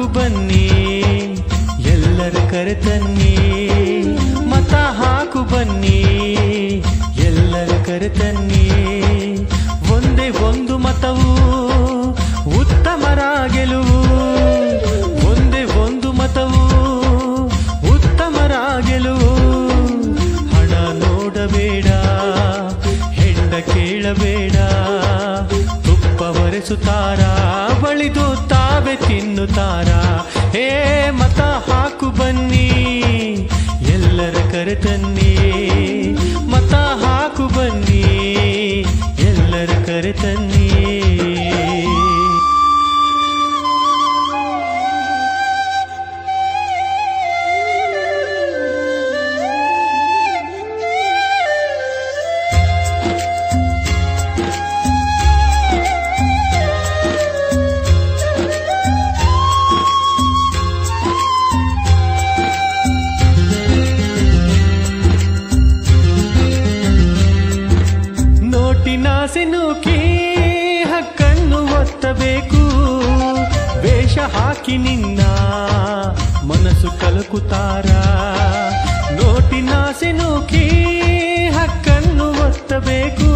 ಹಾಕು ಬನ್ನಿ ಎಲ್ಲರ ಕರೆ ತನ್ನಿ, ಮತ ಹಾಕು ಬನ್ನಿ ಎಲ್ಲರ ಕರೆ ತನ್ನಿ. ಒಂದೇ ಒಂದು ಮತವು ಉತ್ತಮರ ಗೆಲುವು, ಒಂದೇ ಒಂದು ಮತವು ಉತ್ತಮರ ಗೆಲುವು. ಹಣ ನೋಡಬೇಡ, ಹೆಂಡ ಕೇಳಬೇಡ, ತುಪ್ಪ ಒರೆಸುತ್ತಾರ ಬಳಿದು ತಾವೇ ತಿನ್ನುತ್ತಾರ. ಹೇ ಮತ ಹಾಕು ಬನ್ನಿ ಎಲ್ಲರ ಕರೆ ತನ್ನಿ, ಮತ ಹಾಕು ಬನ್ನಿ ಎಲ್ಲರ ಕರೆ ತನ್ನಿ. ನೋಟಿನಾಸೆ ನೂಕಿ ಹಕ್ಕನ್ನು ಒತ್ತಬೇಕು, ವೇಷ ಹಾಕಿ ನಿನ್ನ ಮನಸ್ಸು ಕಲಕುತ್ತಾರ. ನೋಟಿನಾಸೆ ನೂಕಿ ಹಕ್ಕನ್ನು ಒತ್ತಬೇಕು,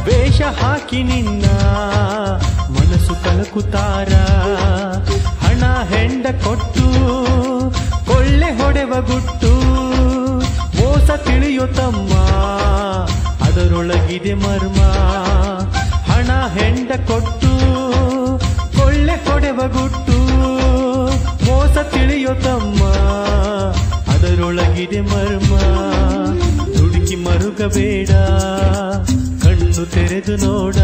ವೇಷ ಹಾಕಿ ನಿನ್ನ ಮನಸ್ಸು ಕಲಕುತ್ತಾರ. ಹಣ ಹೆಂಡ ಕೊಟ್ಟು ಕೊಳ್ಳೆ ಹೊಡೆವ ಗುಟ್ಟು, ಮೋಸ ತಿಳಿಯೋ ತಮ್ಮ ಅದರೊಳಗಿದೆ ಮರ್ಮ. ಹಣ ಹೆಂಡ ಕೊಟ್ಟು ಕೊಳ್ಳೆ ಹೊಡೆವ ಗುಟ್ಟು, ಮೋಸ ತಿಳಿಯೋ ತಮ್ಮ ಅದರೊಳಗಿದೆ ಮರ್ಮ. ದುಡುಕಿ ಮರುಗಬೇಡ, ಕಣ್ಣು ತೆರೆದು ನೋಡ,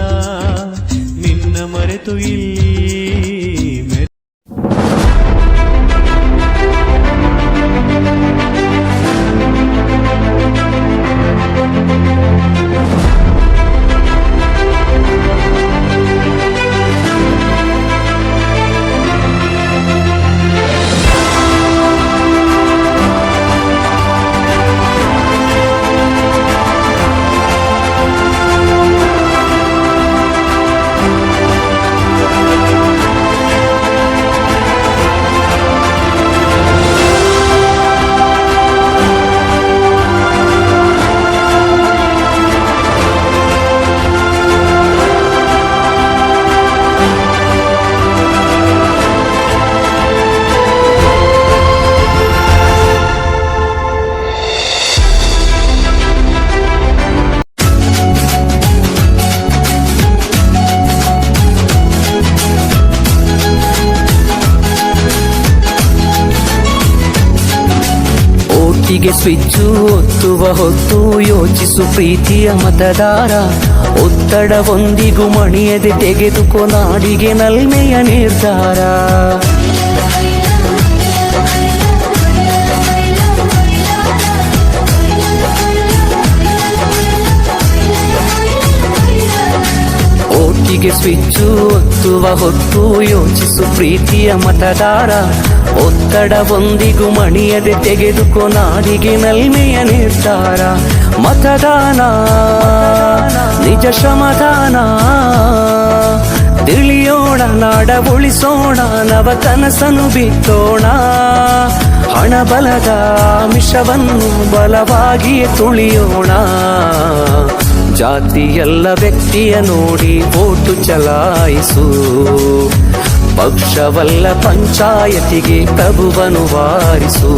ನಿನ್ನ ಮರೆತು ಇಲ್ಲಿ ಗೆ ಸ್ವಿಚ್ಚು ಒತ್ತುವ ಹೊತ್ತು ಯೋಚಿಸು ಪ್ರೀತಿಯ ಮತದಾರ. ಒತ್ತಡವೊಂದಿಗೂ ಮಣಿಯದೆ ತೆಗೆದುಕೋ ನಾಡಿಗೆ ನಲ್ಮೆಯ ನಿರ್ಧಾರ. ಓಟಿಗೆ ಸ್ವಿಚ್ಚು ಒತ್ತುವ ಹೊತ್ತು ಯೋಚಿಸು ಪ್ರೀತಿಯ ಮತದಾರ. ಒತ್ತಡವೊಂದಿಗೂ ಮಣಿಯದೆ ತೆಗೆದುಕೋ ನಾಡಿಗೆ ನಲ್ಮೆಯ ನಿರ್ಧಾರ. ಮತದಾನ ನಿಜ ಶ್ರಮದಾನ, ತಿಳಿಯೋಣ ನಾಡ ಉಳಿಸೋಣ, ನವ ಕನಸನ್ನು ಬಿತ್ತೋಣ. ಹಣಬಲದ ಮಿಷವನ್ನು ಬಲವಾಗಿಯೇ ತುಳಿಯೋಣ. ಜಾತಿಯಲ್ಲ ವ್ಯಕ್ತಿಯ ನೋಡಿ ಓಟು ಚಲಾಯಿಸು, ಪಕ್ಷವಲ್ಲ ಪಂಚಾಯತಿಗೆ ಪ್ರಭುವನ್ನು ವಾರಿಸು.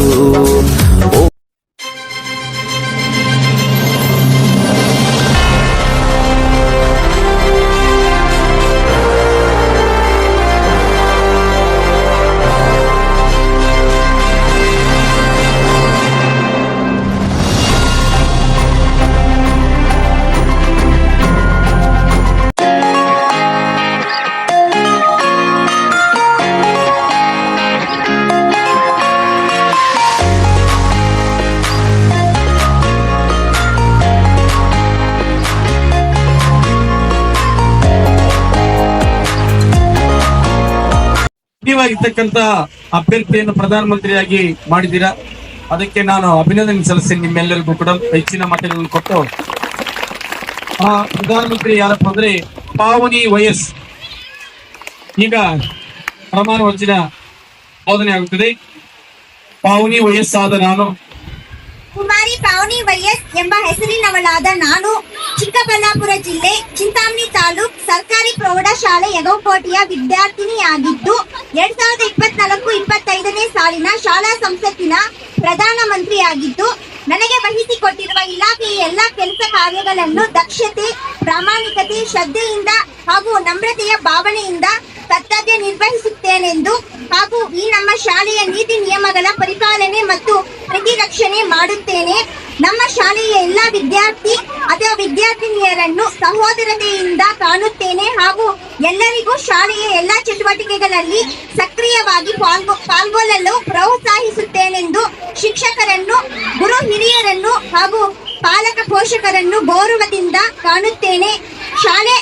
ಇರ್ತಕ್ಕಂತ ಅಭ್ಯರ್ಥಿಯನ್ನು ಪ್ರಧಾನಮಂತ್ರಿಯಾಗಿ ಮಾಡಿದ್ದೀರಾ, ಅದಕ್ಕೆ ನಾನು ಅಭಿನಂದನೆ ಸಲ್ಲಿಸ್ತೀನಿ. ನಿಮ್ಮೆಲ್ಲರಿಗೂ ಕೂಡ ಹೆಚ್ಚಿನ ಮತಗಳನ್ನು ಕೊಟ್ಟು ಪ್ರಧಾನಮಂತ್ರಿ ಯಾರಪ್ಪ ಅಂದ್ರೆ ಪಾವನಿ ವೈಎಸ್ ಈಗ ಪ್ರಮಾಣ ವಚನ ಬೋಧನೆ ಆಗುತ್ತದೆ. ಪಾವನಿ ವಯಸ್ಸಾದ ನಾನು ಕುಮಾರಿ ಪಾವನಿ ವೈಎಸ್ ಎಂಬ ಹೆಸರಿನವಳಾದ ನಾನು ಚಿಕ್ಕಬಳ್ಳಾಪುರ ಜಿಲ್ಲೆ ಚಿಂತಾಮಣಿ ತಾಲೂಕ್ ಸರ್ಕಾರಿ ಪ್ರೌಢಶಾಲೆ ಯಗವಕೋಟೆಯ ವಿದ್ಯಾರ್ಥಿನಿಯಾಗಿದ್ದು 2024-25ನೇ ಸಾಲಿನ ಶಾಲಾ ಸಂಸತ್ತಿನ ಪ್ರಧಾನ ಮಂತ್ರಿಯಾಗಿದ್ದು ನನಗೆ ವಹಿಸಿಕೊಟ್ಟಿರುವ ಇಲಾಖೆಯ ಎಲ್ಲ ಕೆಲಸ ಕಾರ್ಯಗಳನ್ನು ದಕ್ಷತೆ, ಪ್ರಾಮಾಣಿಕತೆ, ಶ್ರದ್ಧೆಯಿಂದ ಹಾಗೂ ನಮ್ರತೆಯ ಭಾವನೆಯಿಂದ ಕರ್ತವ್ಯ ನಿರ್ವಹಿಸುತ್ತೇನೆಂದು ಹಾಗೂ ಈ ನಮ್ಮ ಶಾಲೆಯ ನೀತಿ ನಿಯಮಗಳ ಪರಿಪಾಲನೆ ಮತ್ತು ಪ್ರತಿರಕ್ಷಣೆ ಮಾಡುತ್ತೇನೆ. ನಮ್ಮ ಶಾಲೆಯ ಎಲ್ಲ ವಿದ್ಯಾರ್ಥಿ ಅಥವಾ ವಿದ್ಯಾರ್ಥಿನಿಯರನ್ನು ಸಹೋದರತೆಯಿಂದ ಕಾಣುತ್ತೇನೆ ಹಾಗೂ ಎಲ್ಲರಿಗೂ ಶಾಲೆಯ ಎಲ್ಲ ಚಟುವಟಿಕೆಗಳಲ್ಲಿ ಸಕ್ರಿಯವಾಗಿ ಪಾಲ್ಗೊಳ್ಳಲು ಪ್ರೋತ್ಸಾಹಿಸುತ್ತೇನೆಂದು ಶಿಕ್ಷಕರನ್ನು, ಗುರು ಹಿರಿಯರನ್ನು ಹಾಗೂ ಪಾಲಕ ಪೋಷಕರನ್ನು ಗೌರವದಿಂದ ಕಾಣುತ್ತೇನೆ. ಶಾಲೆ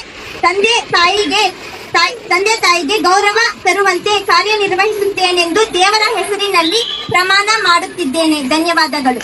ತಂದೆ ತಾಯಿಗೆ ಗೌರವ ತರುವಂತೆ ಕಾರ್ಯನಿರ್ವಹಿಸುತ್ತೇನೆಂದು ದೇವರ ಹೆಸರಿನಲ್ಲಿ ಪ್ರಮಾಣ ಮಾಡುತ್ತಿದ್ದೇನೆ. ಧನ್ಯವಾದಗಳು.